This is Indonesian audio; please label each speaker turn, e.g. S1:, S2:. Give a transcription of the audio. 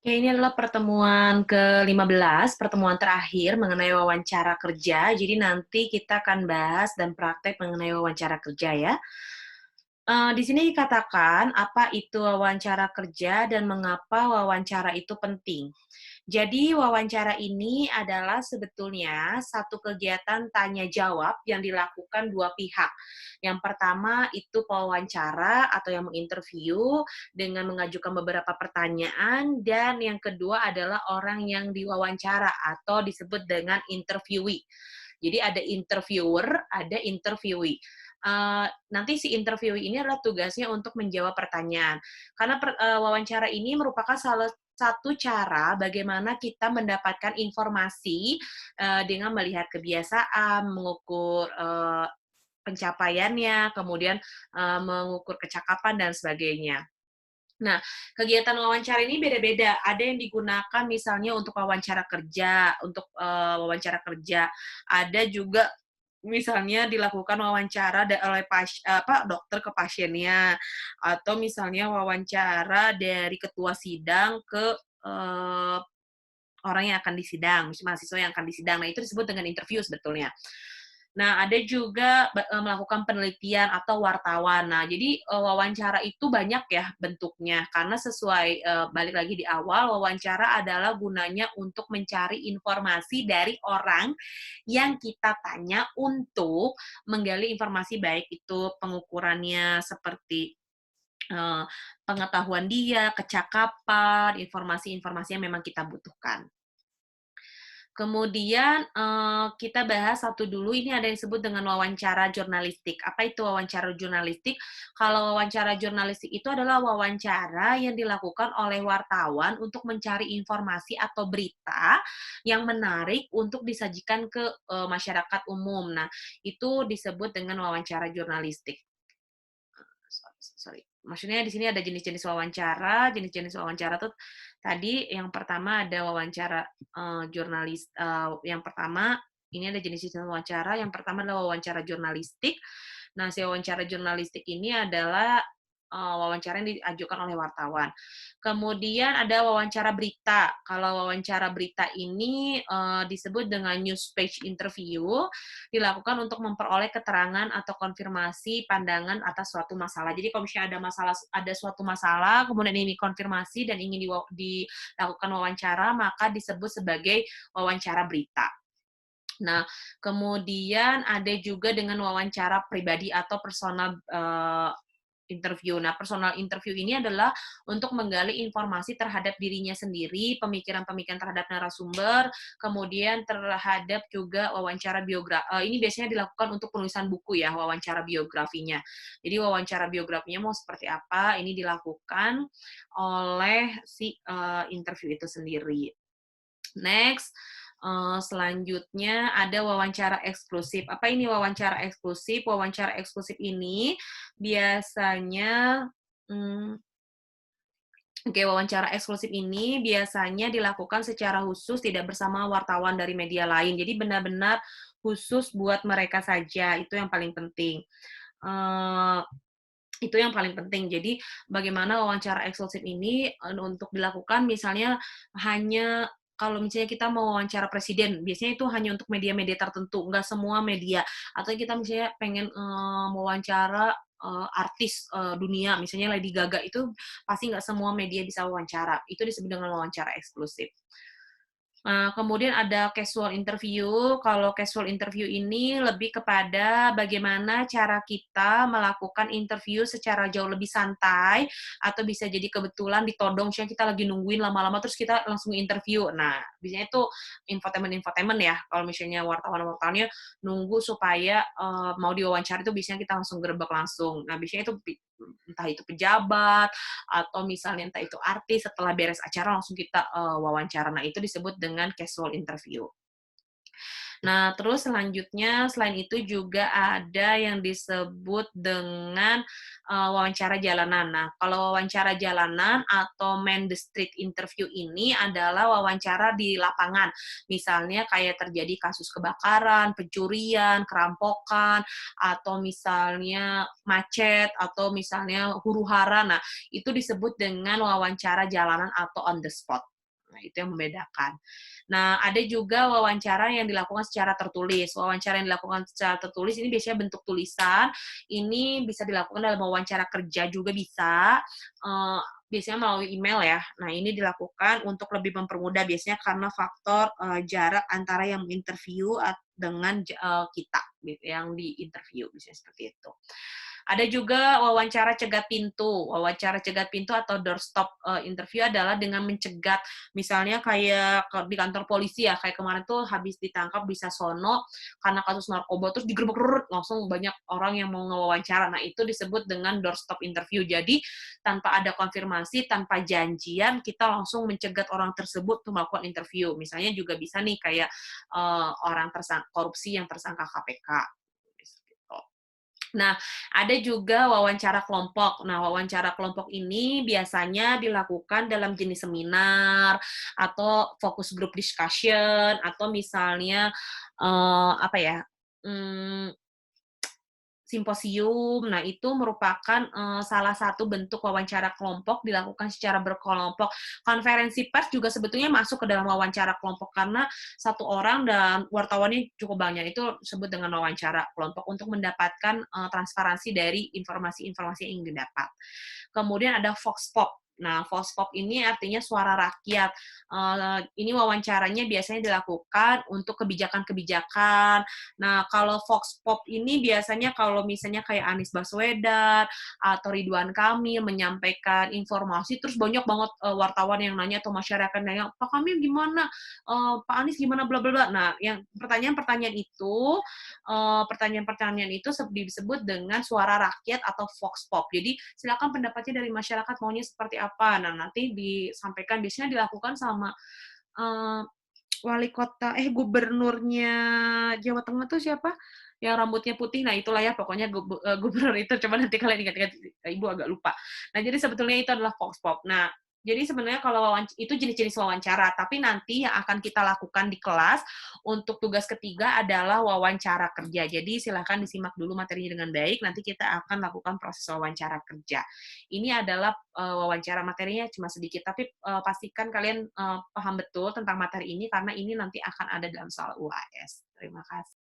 S1: Oke, ini adalah pertemuan ke-15, pertemuan terakhir mengenai wawancara kerja. Jadi nanti kita akan bahas dan praktek mengenai wawancara kerja ya. Di sini dikatakan apa itu wawancara kerja dan mengapa wawancara itu penting. Jadi wawancara ini adalah sebetulnya satu kegiatan tanya jawab yang dilakukan dua pihak. Yang pertama itu pewawancara atau yang menginterview dengan mengajukan beberapa pertanyaan, dan yang kedua adalah orang yang diwawancara atau disebut dengan interviewee. Jadi ada interviewer, ada interviewee. Nanti si interview ini adalah tugasnya untuk menjawab pertanyaan. Karena wawancara ini merupakan salah satu cara bagaimana kita mendapatkan informasi dengan melihat kebiasaan, mengukur pencapaiannya, kemudian mengukur kecakapan dan sebagainya. Nah, kegiatan wawancara ini beda-beda. Ada yang digunakan misalnya untuk wawancara kerja, untuk wawancara kerja. Ada juga misalnya dilakukan wawancara oleh dokter ke pasiennya, atau misalnya wawancara dari ketua sidang ke orang yang akan disidang, mahasiswa yang akan disidang. Nah, itu disebut dengan interview sebetulnya. Nah, ada juga melakukan penelitian atau wartawan. Nah, jadi wawancara itu banyak ya bentuknya, karena sesuai balik lagi di awal, wawancara adalah gunanya untuk mencari informasi dari orang yang kita tanya untuk menggali informasi, baik itu pengukurannya seperti eh, pengetahuan dia, kecakapan, informasi-informasi yang memang kita butuhkan. Kemudian kita bahas satu dulu, ini ada yang disebut dengan wawancara jurnalistik. Apa itu wawancara jurnalistik? Kalau wawancara jurnalistik itu adalah wawancara yang dilakukan oleh wartawan untuk mencari informasi atau berita yang menarik untuk disajikan ke masyarakat umum. Nah, itu disebut dengan wawancara jurnalistik. Sorry. Maksudnya di sini ada jenis-jenis wawancara. Jenis-jenis wawancara tuh tadi yang pertama ada wawancara jurnalis. Yang pertama ini ada jenis-jenis wawancara. Yang pertama adalah wawancara jurnalistik. Nah, si wawancara jurnalistik ini adalah wawancara yang diajukan oleh wartawan. Kemudian ada wawancara berita. Kalau wawancara berita ini disebut dengan news page interview, dilakukan untuk memperoleh keterangan atau konfirmasi pandangan atas suatu masalah. Jadi kalau misalnya ada suatu masalah, kemudian ini konfirmasi dan ingin dilakukan wawancara, maka disebut sebagai wawancara berita. Nah, kemudian ada juga dengan wawancara pribadi atau personal interview. Nah, personal interview ini adalah untuk menggali informasi terhadap dirinya sendiri, pemikiran-pemikiran terhadap narasumber, kemudian terhadap juga wawancara biografi. Ini biasanya dilakukan untuk penulisan buku ya, wawancara biografinya. Jadi wawancara biografinya mau seperti apa, ini dilakukan oleh si interview itu sendiri. Next, selanjutnya ada wawancara eksklusif. Apa ini wawancara eksklusif? Wawancara eksklusif ini biasanya, wawancara eksklusif ini biasanya dilakukan secara khusus, tidak bersama wartawan dari media lain. Jadi benar-benar khusus buat mereka saja, itu yang paling penting. Itu yang paling penting. Jadi bagaimana wawancara eksklusif ini untuk dilakukan, misalnya hanya kalau misalnya kita mau wawancara presiden, biasanya itu hanya untuk media-media tertentu, nggak semua media. Atau kita misalnya pengen mewawancara artis dunia, misalnya Lady Gaga, itu pasti nggak semua media bisa wawancara. Itu disebut dengan wawancara eksklusif. Kemudian ada casual interview. Kalau casual interview ini lebih kepada bagaimana cara kita melakukan interview secara jauh lebih santai, atau bisa jadi kebetulan ditodong, misalnya kita lagi nungguin lama-lama terus kita langsung interview. Nah, biasanya itu infotainment ya. Kalau misalnya wartawan-wartawannya nunggu supaya mau diwawancara, itu biasanya kita langsung gerbek langsung. Nah, biasanya itu entah itu pejabat atau misalnya entah itu artis, setelah beres acara langsung kita wawancara. Nah, itu disebut dengan casual interview. Nah, terus selanjutnya selain itu juga ada yang disebut dengan wawancara jalanan. Nah, kalau wawancara jalanan atau man the street interview ini adalah wawancara di lapangan. Misalnya kayak terjadi kasus kebakaran, pencurian, kerampokan, atau misalnya macet, atau misalnya huru-hara. Nah, itu disebut dengan wawancara jalanan atau on the spot. Nah, itu yang membedakan. Nah, ada juga wawancara yang dilakukan secara tertulis. Wawancara yang dilakukan secara tertulis ini biasanya bentuk tulisan. Ini bisa dilakukan dalam wawancara kerja juga bisa. Biasanya melalui email ya. Nah, ini dilakukan untuk lebih mempermudah biasanya karena faktor jarak antara yang menginterview dengan kita gitu, yang diinterview biasanya seperti itu. Ada juga wawancara cegat pintu. Wawancara cegat pintu atau doorstop interview adalah dengan mencegat, misalnya kayak di kantor polisi ya, kayak kemarin tuh habis ditangkap di Sasono karena kasus narkoba, terus digerebek langsung banyak orang yang mau ngewawancara. Nah, itu disebut dengan doorstop interview. Jadi, tanpa ada konfirmasi, tanpa janjian, kita langsung mencegat orang tersebut untuk melakukan interview. Misalnya juga bisa nih kayak orang korupsi yang tersangka KPK. Gitu. Nah, ada juga wawancara kelompok. Nah, wawancara kelompok ini biasanya dilakukan dalam jenis seminar atau focus group discussion atau misalnya apa ya? Hmm, simposium. Nah, itu merupakan salah satu bentuk wawancara kelompok dilakukan secara berkelompok. Konferensi pers juga sebetulnya masuk ke dalam wawancara kelompok karena satu orang dan wartawannya cukup banyak. Itu disebut dengan wawancara kelompok untuk mendapatkan transparansi dari informasi-informasi yang didapat. Kemudian ada Vox Pop. Nah, Vox Pop ini artinya suara rakyat. Ini wawancaranya biasanya dilakukan untuk kebijakan-kebijakan. Nah, kalau Vox Pop ini biasanya kalau misalnya kayak Anies Baswedan atau Ridwan Kamil menyampaikan informasi, terus banyak banget wartawan yang nanya atau masyarakat nanya, Pak Kamil gimana? Pak Anies gimana? Bla bla bla. Nah, yang pertanyaan-pertanyaan itu disebut dengan suara rakyat atau Vox Pop. Jadi silakan pendapatnya dari masyarakat maunya seperti apa. Nah, nanti disampaikan biasanya dilakukan sama gubernurnya Jawa Tengah tuh siapa? Yang rambutnya putih, nah itulah ya pokoknya gubernur itu, coba nanti kalian ingat-ingat, Ibu agak lupa. Nah, jadi sebetulnya itu adalah Vox Pop. Nah, jadi sebenarnya kalau itu jenis-jenis wawancara, tapi nanti yang akan kita lakukan di kelas untuk tugas ketiga adalah wawancara kerja. Jadi silahkan disimak dulu materinya dengan baik, nanti kita akan lakukan proses wawancara kerja. Ini adalah wawancara, materinya cuma sedikit, tapi pastikan kalian paham betul tentang materi ini karena ini nanti akan ada dalam soal UAS. Terima kasih.